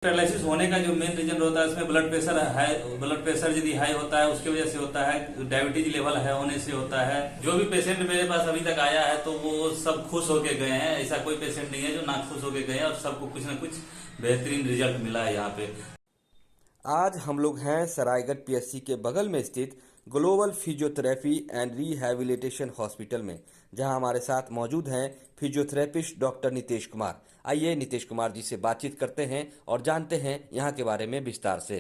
Paralysis होने का जो मेन रीजन होता है उसमें ब्लड प्रेशर यदि हाई होता है उसकी वजह से होता है, डायबिटीज लेवल हाई होने से होता है। जो भी पेशेंट मेरे पास अभी तक आया है तो वो सब खुश होके गए हैं। ऐसा कोई पेशेंट नहीं है जो ना खुश होके गए हैं, और सबको कुछ ना कुछ बेहतरीन रिजल्ट मिला है यहाँ पे। आज हम लोग हैं सरायगढ़ पीएससी के बगल में स्थित global physiotherapy and rehabilitation hospital में, जहां हमारे साथ मौजूद हैं फिजियोथेरेपिस्ट डॉक्टर नितेश कुमार। आइए नितेश कुमार जी से बातचीत करते हैं और जानते हैं यहाँ के बारे में विस्तार से।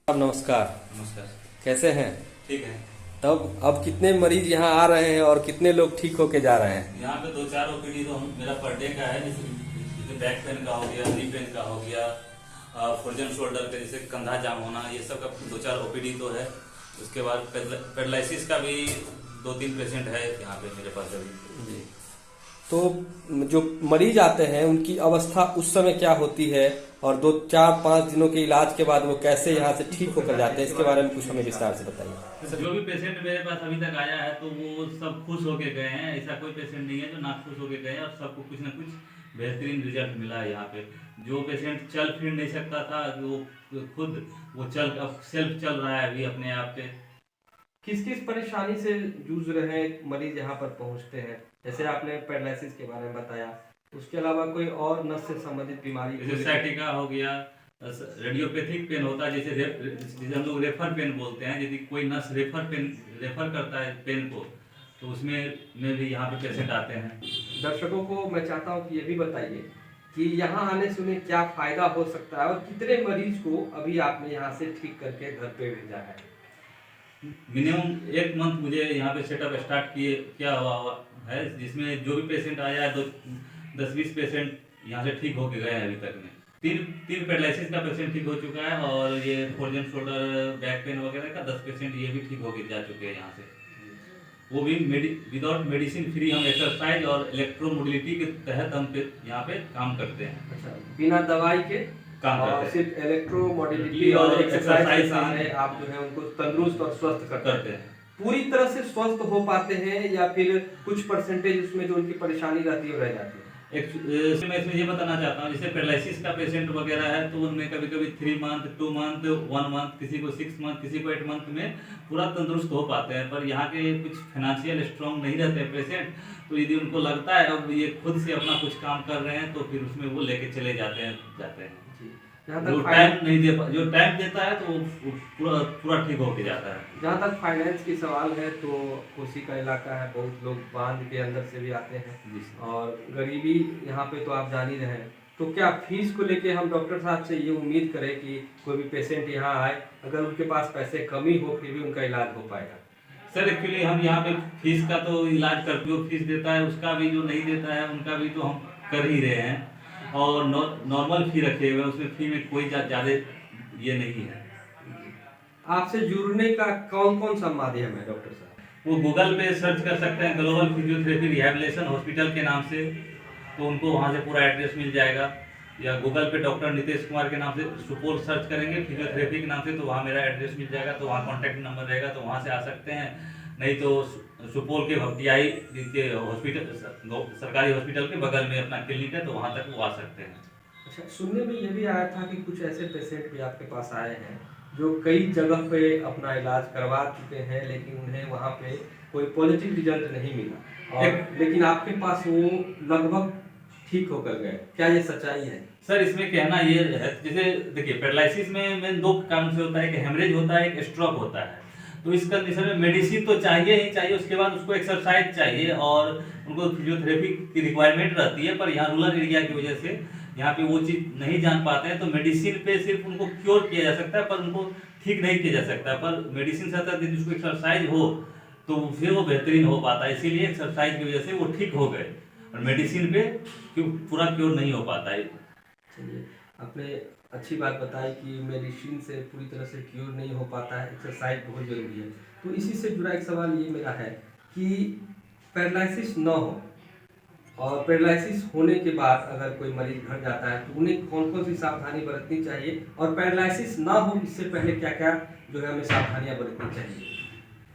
अब नमस्कार। नमस्कार। कैसे हैं? ठीक है। तब अब कितने मरीज यहाँ आ रहे हैं और कितने लोग ठीक होके जा रहे हैं? यहाँ पे 2-4 ओपीडी तो मेरा पर डे का है। जैसे बैक पेन का हो गया, नी पेन का हो गया, फ्रोजन शोल्डर का जैसे कंधा जाम होना, ये सब का 2-4 ओपीडी तो है। उसके बाद पैरालिसिस का भी 2-3 पेशेंट है यहाँ पे मेरे पास अभी। तो जो मरीज आते हैं उनकी अवस्था उस समय क्या होती है और 2-4-5 दिनों के इलाज के बाद वो कैसे यहाँ से ठीक होकर जाते हैं, इसके बारे में कुछ हमें विस्तार से बताइए। जो भी पेशेंट मेरे पास अभी तक आया है तो वो सब खुश होके गए हैं। ऐसा कोई पेशेंट नहीं है जो ना खुश होके गए हैं, और सबको कुछ ना कुछ बेहतरीन रिजल्ट मिला है यहाँ पे। जो पेशेंट चल फिर नहीं सकता था वो खुद अब सेल्फ चल रहा है अभी अपने आप पे। किस किस परेशानी से जूझ रहे हैं मरीज यहाँ पर पहुँचते हैं? जैसे आपने पैरालिसिस के बारे में बताया, उसके अलावा कोई और नस से संबंधित बीमारी? जैसे साइटिका हो गया, रेडियोपैथिक पेन होता है, जैसे हम लोग रेफर पेन बोलते हैं। यदि कोई नस रेफर करता है पेन को, तो उसमें भी यहाँ पे पेशेंट आते हैं। दर्शकों को मैं चाहता हूँ कि ये भी बताइए कि यहाँ आने से उन्हें क्या फायदा हो सकता है और कितने मरीज को अभी आपने यहाँ से ठीक करके घर पे भेजा है? मिनिमम 1 मंथ मुझे यहाँ पे सेटअप स्टार्ट किया हुआ है, जिसमें जो भी पेशेंट आया है 10-20 पेशेंट यहाँ से ठीक होके गए हैं अभी तक में। तीन पैरालिसिस का पेशेंट ठीक हो चुका है, और ये फ्रोजन शोल्डर, बैक पेन वगैरह का 10 पेशेंट ये भी ठीक होके जा चुके हैं यहाँ से। वो भी विदाउट मेडिसिन फ्री हम एक्सरसाइज और इलेक्ट्रोमोबिलिटी के तहत हम यहाँ पे काम करते हैं। अच्छा, बिना दवाई के काम करते हैं, सिर्फ इलेक्ट्रोमोबिलिटी और एक्सरसाइज से आप जो है उनको तंदुरुस्त और स्वस्थ करते हैं। पूरी तरह से स्वस्थ हो पाते हैं या फिर कुछ परसेंटेज उसमें जो उनकी परेशानी रहती है वो रह जाती है? मैं इसमें ये बताना चाहता हूँ, जैसे पैरालिसिस का पेशेंट वगैरह है तो उनमें कभी कभी 3 मंथ, 2 मंथ, 1 मंथ, किसी को 6 मंथ, किसी को 8 मंथ में पूरा तंदुरुस्त हो पाते हैं। पर यहाँ के कुछ फाइनेंशियल स्ट्रांग नहीं रहते हैं पेशेंट, तो यदि उनको लगता है अब ये खुद से अपना कुछ काम कर रहे हैं तो फिर उसमें वो लेके चले जाते हैं। जो टाइम देता है तो वो पूरा ठीक होके जाता है। जहाँ तक फाइनेंस की सवाल है तो कोसी का इलाका है, बहुत लोग बांध के अंदर से भी आते हैं और गरीबी यहाँ पे तो आप जान ही रहे हैं। तो क्या फीस को लेके हम डॉक्टर साहब से ये उम्मीद करें कि कोई भी पेशेंट यहाँ आए, अगर उनके पास पैसे कमी हो फिर भी उनका इलाज हो पाएगा? सर एक्चुअली हम यहाँ पे फीस का तो इलाज करते हो, फीस देता है उसका भी, जो नहीं देता है उनका भी तो हम कर ही रहे हैं, और नॉर्मल फी रखे हुए, उसमें फी में कोई ज्यादा ये नहीं है। आपसे जुड़ने का कौन कौन सा माध्यम है डॉक्टर साहब? वो गूगल पे सर्च कर सकते हैं ग्लोबल फिजियोथेरेपी रिहैबिलिटेशन हॉस्पिटल के नाम से, तो उनको वहाँ से पूरा एड्रेस मिल जाएगा। या गूगल पे डॉक्टर नितेश कुमार के नाम से सुपोल सर्च करेंगे फिजियोथेरेपी के नाम से, तो वहाँ मेरा एड्रेस मिल जाएगा, तो वहाँ कॉन्टैक्ट नंबर रहेगा, तो वहाँ से आ सकते हैं। नहीं तो सुपौल के भपटियाई के हॉस्पिटल, सरकारी हॉस्पिटल के बगल में अपना क्लिनिक है, तो वहाँ तक वो आ सकते हैं। अच्छा, सुनने में ये भी आया था कि कुछ ऐसे पेशेंट भी आपके पास आए हैं जो कई जगह पे अपना इलाज करवा चुके हैं लेकिन उन्हें वहाँ पे कोई पॉजिटिव रिजल्ट नहीं मिला, और लेकिन आपके पास वो लगभग ठीक होकर गए। क्या ये सच्चाई है? सर इसमें कहना ये है, जैसे देखिए पैरालिसिस में मेन 2 कारण से होता है, कि हेमरेज होता है, एक स्ट्रोक होता है। तो इस कंडीशन में मेडिसिन तो चाहिए ही चाहिए, उसके बाद उसको एक्सरसाइज चाहिए और उनको फिजियोथेरेपी की रिक्वायरमेंट रहती है। पर यहाँ रूरल एरिया की वजह से यहाँ पे वो चीज़ नहीं जान पाते हैं, तो मेडिसिन पे सिर्फ उनको क्योर किया जा सकता है, पर उनको ठीक नहीं किया जा सकता। पर मेडिसिन से यदि उसको एक्सरसाइज हो तो फिर वो बेहतरीन हो पाता है, इसीलिए एक्सरसाइज की वजह से वो ठीक हो गए, और मेडिसिन पे पूरा क्योर नहीं हो पाता है। चलिए, आपने अच्छी बात बताई कि मेडिसिन से पूरी तरह से क्योर नहीं हो पाता है, एक्सरसाइज बहुत जरूरी है। तो इसी से जुड़ा एक सवाल ये मेरा है कि पैरालिसिस न हो और पैरालिसिस होने के बाद अगर कोई मरीज घर जाता है तो उन्हें कौन कौन सी सावधानी बरतनी चाहिए, और पैरालिसिस ना हो इससे पहले क्या क्या जो है हमें सावधानियां बरतनी चाहिए?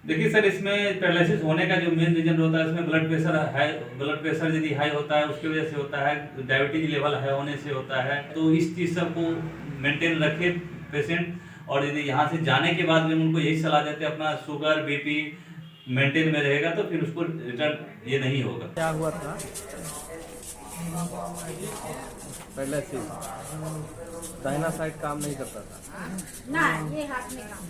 देखिए सर, इसमें पैरालिसिस होने का जो मेन रीजन होता है, इसमें ब्लड प्रेशर यदि हाई होता है उसकी वजह से होता है, डायबिटीज लेवल हाई होने से होता है। तो इस चीज़ सब को मेंटेन रखे पेशेंट, और यदि यहाँ से जाने के बाद में उनको यही सलाह देते हैं अपना शुगर बीपी मेंटेन में रहेगा तो फिर उसको रिटर्न ये नहीं होगा। क्या हुआ था? पहले से दाहिना साइड काम नहीं करता था ना, ये हाथ में काम।